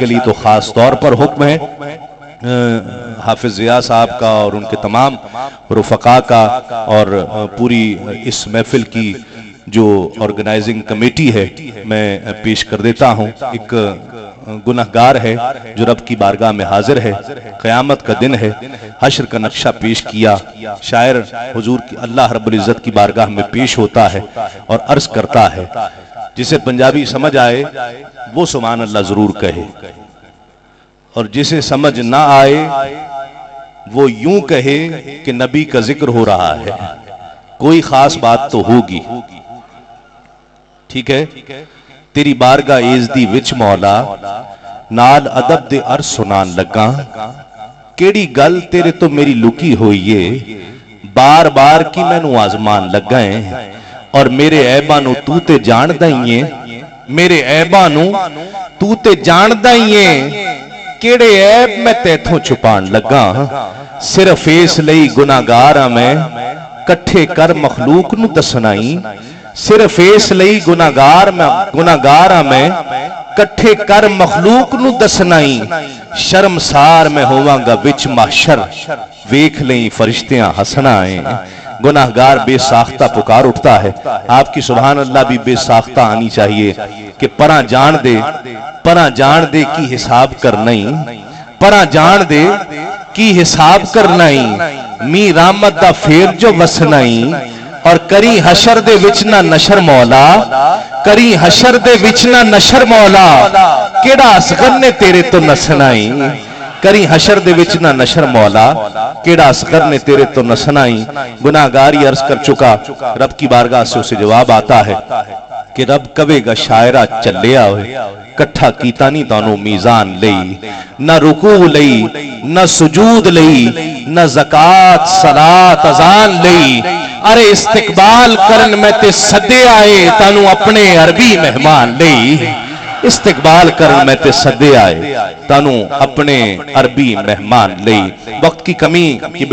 کے لیے تو خاص طور پر حکم ہے حافظ ضیاء صاحب کا اور ان کے تمام رفقا کا اور پوری اس محفل کی جو آرگنائزنگ کمیٹی ہے میں پیش کر دیتا ہوں. ایک گنہگار ہے جو رب کی بارگاہ میں حاضر ہے, قیامت کا دن ہے, حشر کا نقشہ پیش کیا, شاعر حضور کی اللہ رب العزت کی بارگاہ میں پیش ہوتا ہے اور عرض کرتا ہے, جسے پنجابی سمجھ آئے وہ سبحان اللہ ضرور کہے, اور جسے سمجھ نہ آئے وہ یوں کہے کہ نبی کا ذکر ہو رہا ہے, کوئی خاص بات تو ہوگی. ٹھیک ہے. تیری بارگاہ عزتی وچ مولا نال ادب دے عرض سنان لگا, کیڑی گل تیرے تو میری لکی ہوئی ہے, بار بار کی میں نو آزمان لگا ہے, اور میرے عیباں نو تو تے جان دائیں, میرے عیباں نو تو تے جان دائیں, کیڑے عیب میں تیتھوں چھپان لگا, صرف اس لئی گناہگاراں میں کٹھے کر مخلوق نو دسنائی, صرف اس لئی گناہگاراں میں کٹھے کر مخلوق نو دسنائی, شرمسار میں ہوواں گا وچ محشر, ویکھ لیں فرشتیاں ہسنا آئیں. گناہگار بے ساختہ پکار اٹھتا ہے, آپ کی سبحان اللہ بھی بے ساختہ آنی چاہیے کہ پراں جان دے کی حساب کرنائی, پراں جان دے کی حساب کرنائی, می رحمت دا پھیر جو وسنائی, اور کری حشر دے وچنا نشر مولا, کری حشر دے وچنا نشر مولا, کیڑا اصغر نے تیرے تو نسنائی, کری حشر دے وچنا نشر مولا, کیڑا اصغر نے تیرے تو نسنائی. گناہگاری عرض کر چکا, رب کی بارگاہ سے اسے جواب آتا ہے کہ رب کبے گا شاعرہ چلیا ہوئے, کٹھا کیتا نہیں تانوں میزان لئی, نہ رکوع لئی نہ سجود لئی نہ زکاة صلاة اذان لئی, ارے استقبال کرن میں تے صدے آئے تانوں اپنے عربی مہمان لئی, استقبال کرن میں تے صدے آئے تانوں اپنے عربی مہمان لئی. وقت کی کمی کی